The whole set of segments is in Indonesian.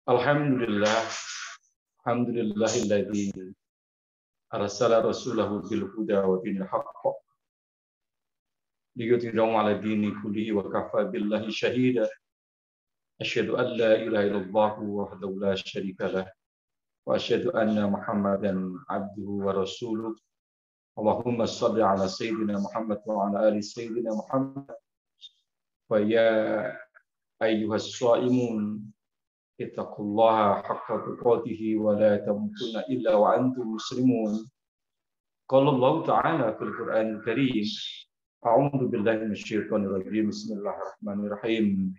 Alhamdulillah, alhamdulillahilladzi arsala rasulahu bil huda wa dinil haqq liyudhhirahu 'ala dini kullihi wa kafa billahi shahida. Asyhadu an la ilaha illallah wahdahu la syarika lah wa asyhadu anna Muhammadan abduhu wa rasuluh. Allahumma shalli 'ala sayyidina Muhammad wa 'ala ali sayyidina Muhammad. Wa ya ayyuhas shaimun ittaqullaha haqqa tuqatih wa la tamutunna illa wa antum muslimun. Qala Allah Ta'ala fil Qur'anil Karim, a'udzu billahi minasyaitonir rajim. Bismillahirrahmanirrahim.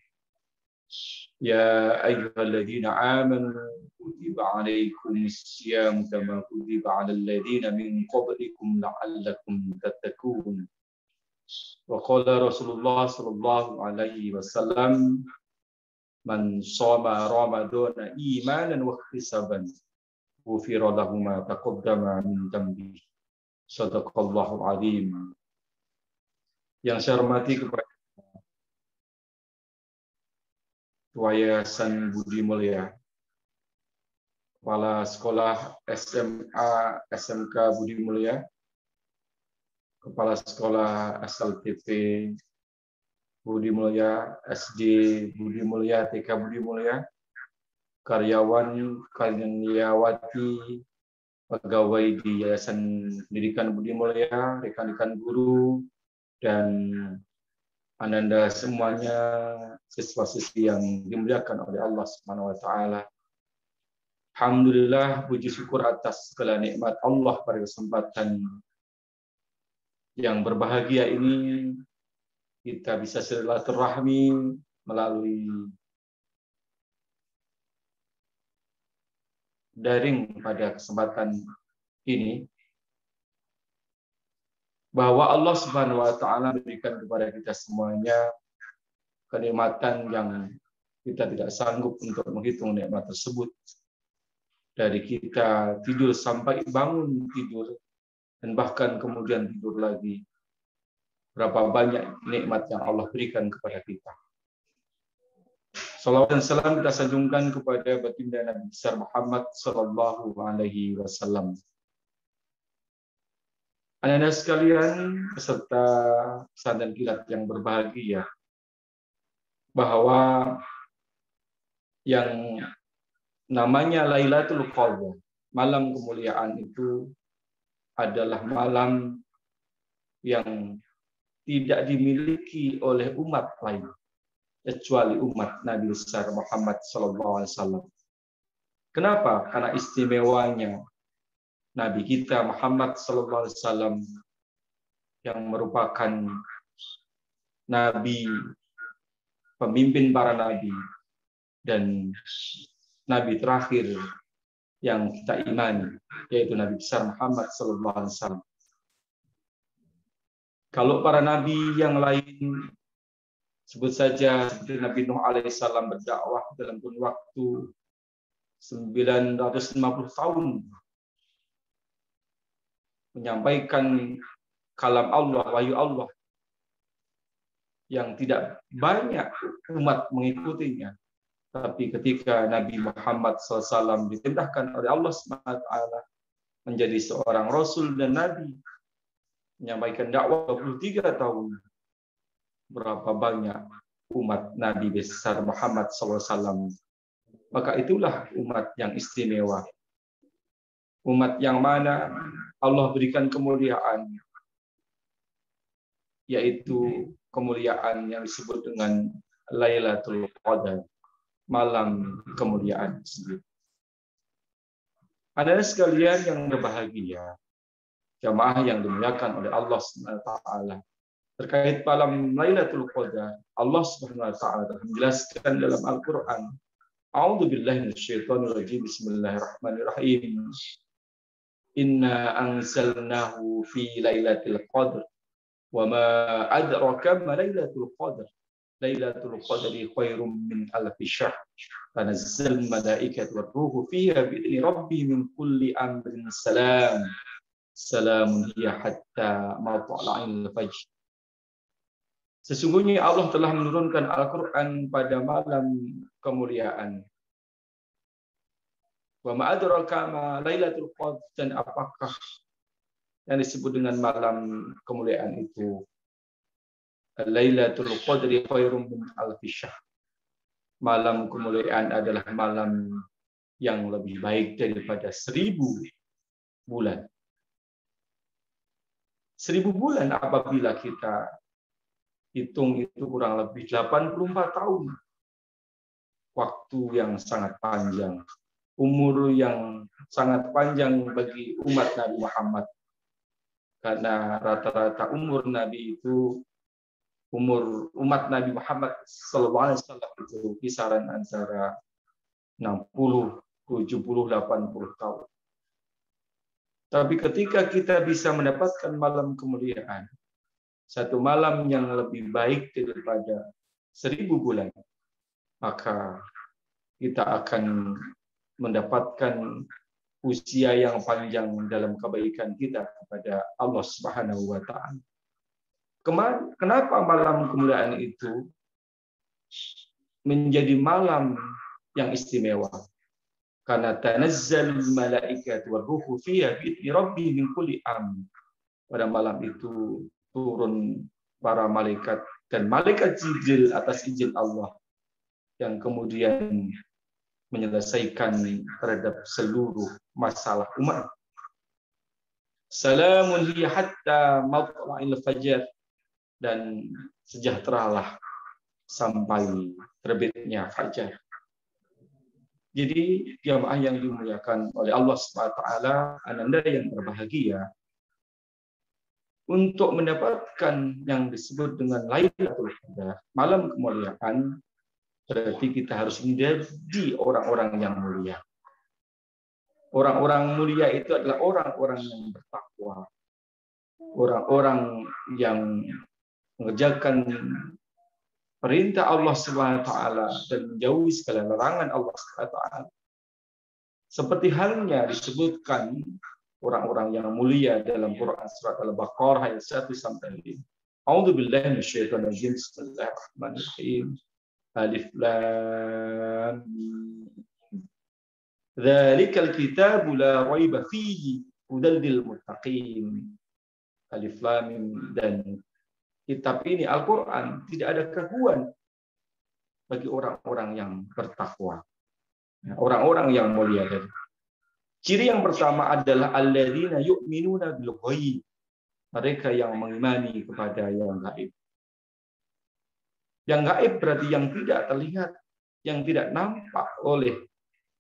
Ya ayyuhalladzina amanu kutiba 'alaikumus syiyam kama kutiba 'alal ladzina min qablikum la'allakum tattaqun. Wa qala Rasulullah sallallahu alaihi wasallam, man shoma ramadhana imanan wa ihtisaban ghufira lahu ma taqaddama min dhanbi. Shadaqallahul azim. Yang saya hormati kepada Yayasan Budi Mulia, Kepala Sekolah SMA SMK Budi Mulia, Kepala Sekolah SLTP Budi Mulia, SD Budi Mulia, TK Budi Mulia, karyawan, karyawati, pegawai di Yayasan Pendidikan Budi Mulia, rekan-rekan guru, dan ananda semuanya, siswa-siswi yang dimuliakan oleh Allah Subhanahu wa taala. Alhamdulillah, puji syukur atas segala nikmat Allah pada kesempatan yang berbahagia ini. Kita bisa silaturahmi melalui daring pada kesempatan ini, bahwa Allah Subhanahu wa taala berikan kepada kita semuanya kenikmatan yang kita tidak sanggup untuk menghitung nikmat tersebut. Dari kita tidur sampai bangun tidur, dan bahkan kemudian tidur lagi. Berapa banyak nikmat yang Allah berikan kepada kita. Salawat dan salam kita sanjungkan kepada baginda Nabi besar Muhammad sallallahu alaihi wasallam. Anda sekalian, peserta pesantren kilat yang berbahagia, bahwa yang namanya Lailatul Qadar, malam kemuliaan itu adalah malam yang tidak dimiliki oleh umat lain kecuali umat Nabi besar Muhammad SAW. Kenapa? Karena istimewanya Nabi kita Muhammad SAW yang merupakan Nabi, pemimpin para Nabi, dan Nabi terakhir yang kita imani, yaitu Nabi besar Muhammad SAW. Kalau para nabi yang lain, sebut saja seperti Nabi Nuh alaihissalam berdakwah dalam kurun waktu 950 tahun, menyampaikan kalam Allah, wahyu Allah, yang tidak banyak umat mengikutinya. Tapi ketika Nabi Muhammad SAW diperintahkan oleh Allah SWT menjadi seorang Rasul dan Nabi, menyampaikan dakwah 23 tahun, berapa banyak umat Nabi besar Muhammad SAW. Maka itulah umat yang istimewa. Umat yang mana Allah berikan kemuliaan, yaitu kemuliaan yang disebut dengan Lailatul Qadar, malam kemuliaan sendiri. Anda sekalian yang berbahagia, jamaah yang dimuliakan oleh Allah Subhanahu wa taala. Terkait malam Lailatul Qadar, Allah Subhanahu wa taala telah menjelaskan dalam Al-Qur'an. A'udzu billahi minasyaitonir rajim. Bismillahirrahmanirrahim. Inna anzalnahu fi lailatul qadr wa ma adraka ma lailatul qadr. Lailatul qadri khairum min alfi syahr. Tanazzalul malaikatu war ruhu fiha bi idzni rabbihim min kulli amrin salam. Salamun hiya hatta matla'il fajr. Sesungguhnya Allah telah menurunkan Al-Quran pada malam kemuliaan. Wa ma adraka ma Lailatul Qadar, dan apakah yang disebut dengan malam kemuliaan itu? Lailatul Qadri khairum min alfi syahr. Malam kemuliaan adalah malam yang lebih baik daripada 1000 bulan. 1000 bulan apabila kita hitung itu kurang lebih 84 tahun. Waktu yang sangat panjang. Umur yang sangat panjang bagi umat Nabi Muhammad. Karena rata-rata umur Nabi itu, umur umat Nabi Muhammad SAW itu kisaran antara 60, 70, 80 tahun. Tapi ketika kita bisa mendapatkan malam kemuliaan, satu malam yang lebih baik daripada 1000 bulan, maka kita akan mendapatkan usia yang panjang dalam kebaikan kita kepada Allah Subhanahu wa Ta'ala. Kenapa malam kemuliaan itu menjadi malam yang istimewa? Karena tanazzalul malaikat war ruhu fiha bi rabbi min kulli am. Pada malam itu turun para malaikat dan malaikat Jibril atas izin Allah yang kemudian menyelesaikan terhadap seluruh masalah umat. Salamun hiya hatta matla'il fajr, dan sejahteralah sampai terbitnya fajar. Jadi jamaah yang dimuliakan oleh Allah SWT, Ananda yang berbahagia, untuk mendapatkan yang disebut dengan Lailatul Qadar, malam kemuliaan, berarti kita harus menjadi orang-orang yang mulia. Orang-orang mulia itu adalah orang-orang yang bertakwa, orang-orang yang mengerjakan perintah Allah SWT dan menjauhi segala larangan Allah SWT. Seperti halnya disebutkan orang-orang yang mulia dalam Quran surat Al-Baqarah ayat 1 sampai 5. A'udzubillahi minasyaitonir rajim. Bismillahirrahmanirrahim. Alif Lam Mim. Dzalikal kitabu la raiba fihi hudal lil muttaqin. Alif Lam Mim. Dan kitab ini Al-Quran tidak ada keraguan bagi orang-orang yang bertakwa, orang-orang yang mulia. Ciri yang pertama adalah alladzina yu'minuna bil ghaib, mereka yang mengimani kepada yang gaib. Yang gaib berarti yang tidak terlihat, yang tidak nampak oleh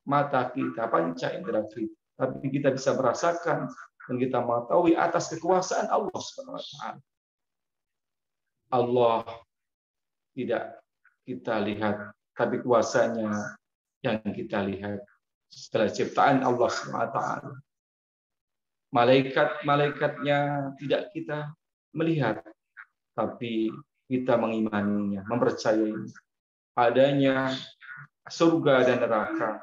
mata kita, panca indera kita, tapi kita bisa merasakan dan kita mengetahui atas kekuasaan Allah Subhanahu wa taala. Allah tidak kita lihat, tapi kuasanya yang kita lihat. Setelah ciptaan Allah SWT, malaikat-malaikatnya tidak kita melihat, tapi kita mengimaninya, mempercayai adanya surga dan neraka.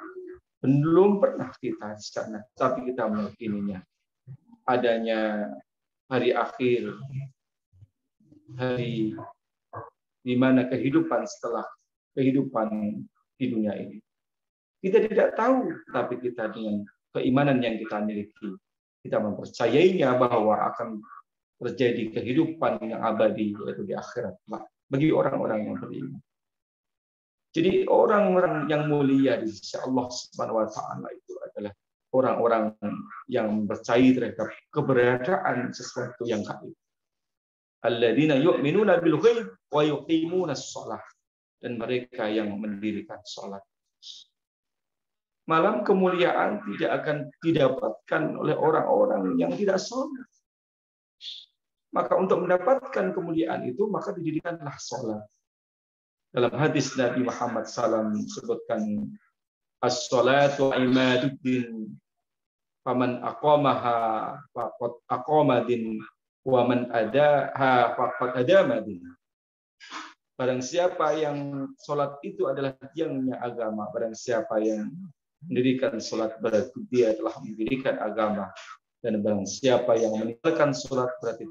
Belum pernah kita di sana, tapi kita meyakininya. Adanya hari akhir, hari di mana kehidupan setelah kehidupan di dunia ini. Kita tidak tahu, tapi kita dengan keimanan yang kita miliki, kita mempercayainya bahwa akan terjadi kehidupan yang abadi, yaitu di akhirat bagi orang-orang yang beriman. Jadi orang-orang yang mulia di sisi Allah Subhanahu wa taala itu adalah orang-orang yang percaya terhadap keberadaan sesuatu yang gaib. Alladzina yu'minuna bil ghaib wa yuqimunas shalah, dan mereka yang mendirikan salat. Malam kemuliaan tidak akan didapatkan oleh orang-orang yang tidak salat. Maka untuk mendapatkan kemuliaan itu, maka didirikanlah salat. Dalam hadis Nabi Muhammad SAW disebutkan, as-salatu imaduddin, faman aqamaha faqad aqamadin, wa man adaha faqad adamadin. Barang siapa yang salat itu adalah tiangnya agama, barang siapa yang mendirikan salat berarti dia telah mendirikan agama, dan barang siapa yang meninggalkan salat berarti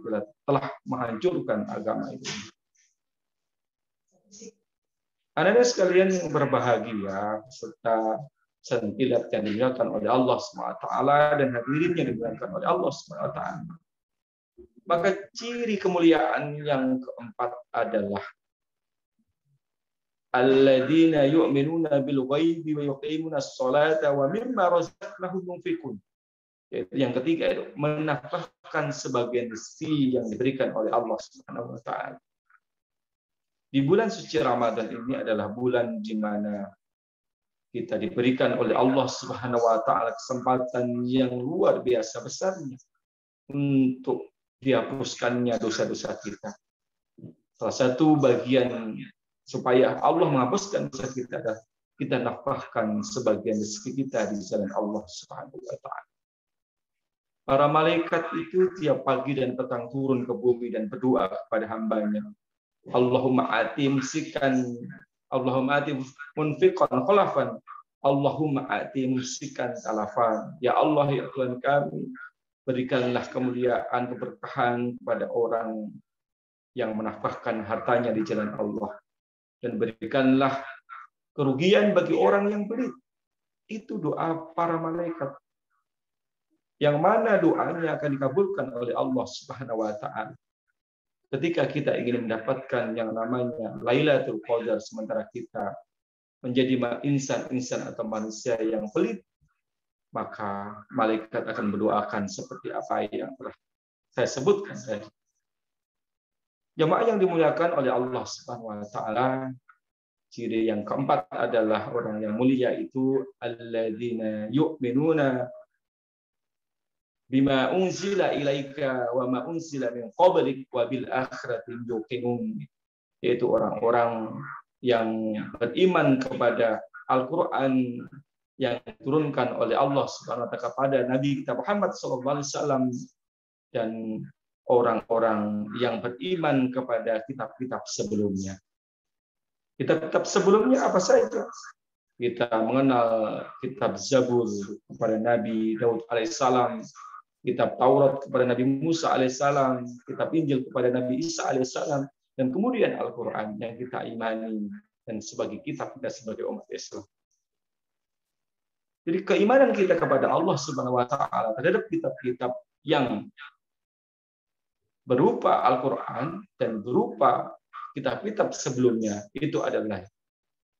telah menghancurkan agama itu. Anda sekalian yang berbahagia serta sentilat yang dimuliakan oleh Allah SWT dan hadirin yang dimuliakan oleh Allah SWT. Maka ciri kemuliaan yang keempat adalah alladzina yu'minuna bil ghaibi wa yuqimunas sholata wa mimma razaqnahum yunfiqun. Yaitu yang ketiga itu menafkahkan sebagian rezeki yang diberikan oleh Allah Subhanahu wa taala. Di bulan suci Ramadan ini adalah bulan di mana kita diberikan oleh Allah Subhanahu wa taala kesempatan yang luar biasa besarnya untuk dihapuskannya dosa-dosa kita. Salah satu bagian supaya Allah menghapuskan dosa kita adalah kita nafkahkan sebagian rezeki kita di jalan Allah Subhanahu wa taala. Para malaikat itu tiap pagi dan petang turun ke bumi dan berdoa kepada hambanya. Allahumma ati musikan, Allahumma ati munfiqan khalafan, Allahumma ati musikan talafan. Ya Allah, ya Tuhan kami, berikanlah kemuliaan, keberkahan kepada orang yang menafkahkan hartanya di jalan Allah. Dan berikanlah kerugian bagi orang yang pelit. Itu doa para malaikat. Yang mana doanya akan dikabulkan oleh Allah Subhanahu wa taala. Ketika kita ingin mendapatkan yang namanya Lailatul Qadar, sementara kita menjadi insan atau manusia yang pelit, maka malaikat akan berdoakan seperti apa yang telah saya sebutkan tadi. Jamaah yang dimuliakan oleh Allah Subhanahu wa taala, ciri yang keempat adalah orang yang mulia itu alladzina yu'minuna bima unzila ilaika wa ma unzila min qablik wa bil akhirati yuqinun. Yaitu orang-orang yang beriman kepada Al-Qur'an yang diturunkan oleh Allah Subhanahu wa taala kepada Nabi kita Muhammad sallallahu alaihi wasallam dan orang-orang yang beriman kepada kitab-kitab sebelumnya. Kitab-kitab sebelumnya apa saja? Kita mengenal kitab Zabur kepada Nabi Daud alaihissalam, kitab Taurat kepada Nabi Musa alaihissalam, kitab Injil kepada Nabi Isa alaihissalam, dan kemudian Al-Quran yang kita imani dan sebagai kitab kita sebagai umat Islam. Jadi keimanan kita kepada Allah Subhanahu wa taala terhadap kitab-kitab yang berupa Al-Quran dan berupa kitab-kitab sebelumnya itu adalah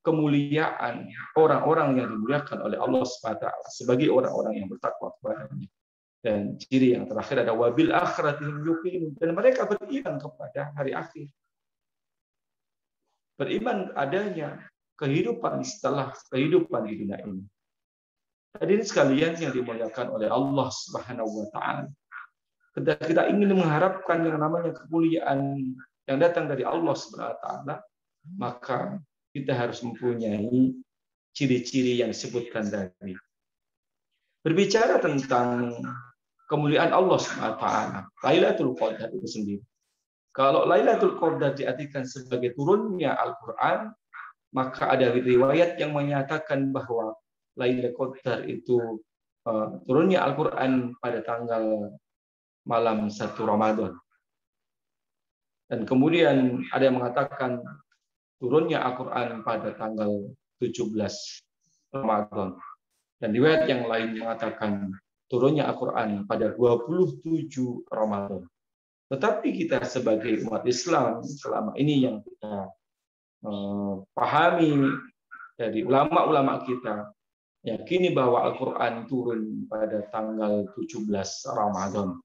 kemuliaan orang-orang yang dimuliakan oleh Allah Subhanahu wa taala sebagai orang-orang yang bertakwa kepada-Nya. Dan ciri yang terakhir ada wabil akhiratihim yuqinun, dan mereka beriman kepada hari akhir. Beriman adanya kehidupan setelah kehidupan di dunia ini. Hadirin sekalian yang dimuliakan oleh Allah Subhanahu wa taala. Ketika kita ingin mengharapkan yang namanya kemuliaan yang datang dari Allah Subhanahu wa taala, maka kita harus mempunyai ciri-ciri yang disebutkan tadi. Berbicara tentang kemuliaan Allah SWT, Lailatul Qadar itu sendiri. Kalau Lailatul Qadar diartikan sebagai turunnya Al-Quran, maka ada riwayat yang menyatakan bahwa Lailatul Qadar itu turunnya Al-Quran pada tanggal malam 1 Ramadan. Dan kemudian ada yang mengatakan turunnya Al-Quran pada tanggal 17 Ramadan. Dan riwayat yang lain mengatakan turunnya Al-Quran pada 27 Ramadan. Tetapi kita sebagai umat Islam selama ini yang kita pahami dari ulama-ulama kita, yakini bahwa Al-Quran turun pada tanggal 17 Ramadan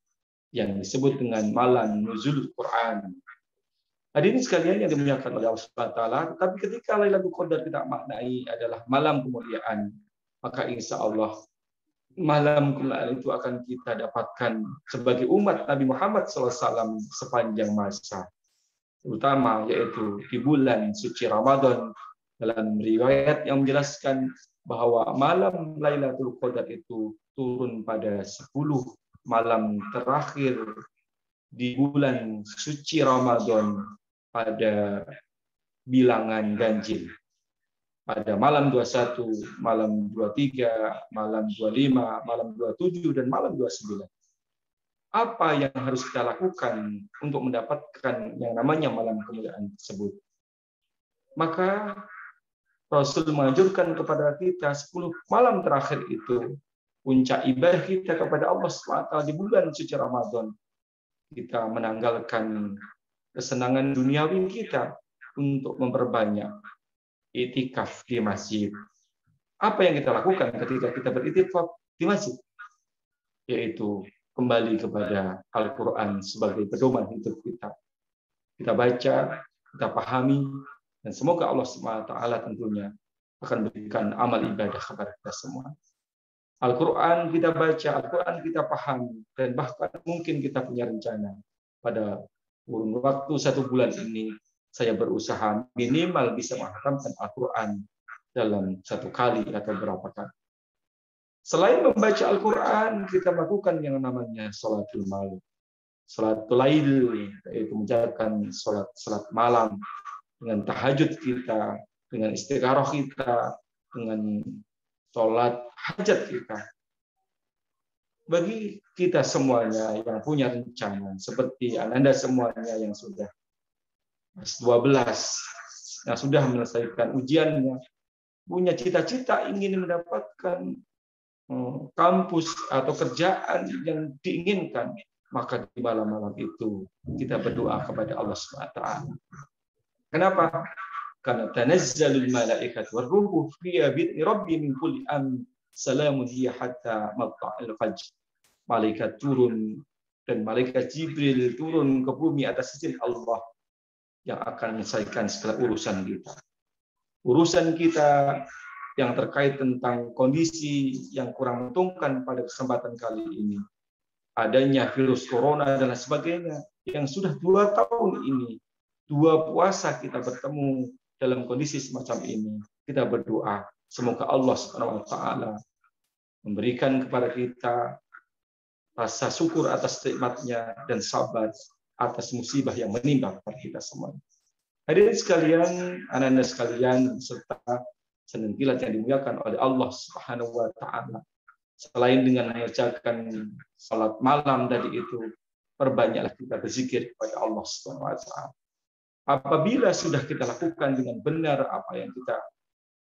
yang disebut dengan malam nuzul Quran. Hadirin sekalian yang dimuliakan oleh Allah Subhanahu wa taala, tetapi ketika Lailatul Qadar kita maknai adalah malam kemuliaan, maka insya Allah malam kemuliaan itu akan kita dapatkan sebagai umat Nabi Muhammad SAW sepanjang masa, terutama yaitu di bulan suci Ramadan. Dalam riwayat yang menjelaskan bahwa malam Lailatul Qadar itu turun pada 10 malam terakhir di bulan suci Ramadan pada bilangan ganjil. Pada malam 21, malam 23, malam 25, malam 27, dan malam 29. Apa yang harus kita lakukan untuk mendapatkan yang namanya malam kemuliaan tersebut? Maka Rasul menganjurkan kepada kita 10 malam terakhir itu puncak ibadah kita kepada Allah SWT di bulan suci Ramadan. Kita menanggalkan kesenangan duniawi kita untuk memperbanyak itikaf di masjid. Apa yang kita lakukan ketika kita beritikaf di masjid? Yaitu kembali kepada Al-Quran sebagai pedoman hidup kita. Kita baca, kita pahami, dan semoga Allah SWT tentunya akan berikan amal ibadah kepada kita semua. Al-Quran kita baca, Al-Quran kita pahami, dan bahkan mungkin kita punya rencana pada kurun waktu 1 bulan ini, saya berusaha minimal bisa menghatamkan Al-Quran dalam 1 kali atau berapa kali. Selain membaca Al-Quran, kita melakukan yang namanya sholatul malam. Sholatul lail, yaitu menjalankan sholat malam, dengan tahajud kita, dengan istigharah kita, dengan sholat hajat kita. Bagi kita semuanya yang punya rencana, seperti Anda semuanya yang sudah S12, yang sudah menyelesaikan ujiannya, punya cita-cita ingin mendapatkan kampus atau kerjaan yang diinginkan, maka di malam-malam itu kita berdoa kepada Allah SWT. Kenapa? Karena tanazzalul malaikat warruhu fiha bi rabbi min kulli am salamun hiya hatta matla'il fajr. Malaikat turun dan malaikat Jibril turun ke bumi atas izin Allah yang akan menyelesaikan segala urusan kita. Urusan kita yang terkait tentang kondisi yang kurang menguntungkan pada kesempatan kali ini, adanya virus corona dan lain sebagainya, yang sudah 2 tahun ini, 2 puasa kita bertemu dalam kondisi semacam ini. Kita berdoa, semoga Allah SWT memberikan kepada kita rasa syukur atas nikmatnya dan sabar atas musibah yang menimpa kepada kita semua. Hadirin sekalian, anak-anak sekalian, serta Senin Kilat yang dimuliakan oleh Allah Subhanahu wa taala. Selain dengan mengerjakan salat malam tadi itu, perbanyaklah kita berzikir kepada Allah Subhanahu wa taala. Apabila sudah kita lakukan dengan benar apa yang kita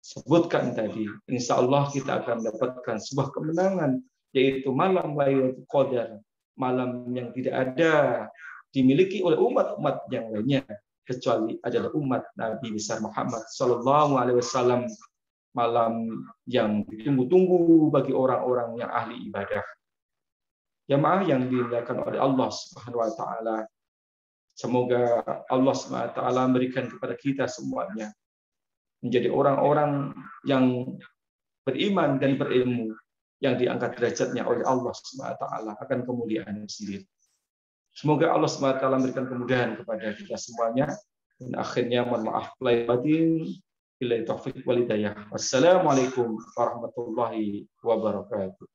sebutkan tadi, insya Allah kita akan mendapatkan sebuah kemenangan, yaitu malam Lailatul Qadar, malam yang tidak ada dimiliki oleh umat-umat yang lainnya kecuali adalah umat Nabi besar Muhammad Sallallahu Alaihi Wasallam, malam yang ditunggu-tunggu bagi orang-orang yang ahli ibadah. Jamaah yang dimuliakan oleh Allah Subhanahu wa taala, semoga Allah SWT memberikan kepada kita semuanya menjadi orang-orang yang beriman dan berilmu, yang diangkat derajatnya oleh Allah SWT akan kemuliaan sendiri. Semoga Allah SWT memberikan kemudahan kepada kita semuanya. Dan akhirnya mohon maaf lahir batin. Billahi taufiq wal hidayah. Wassalamualaikum warahmatullahi wabarakatuh.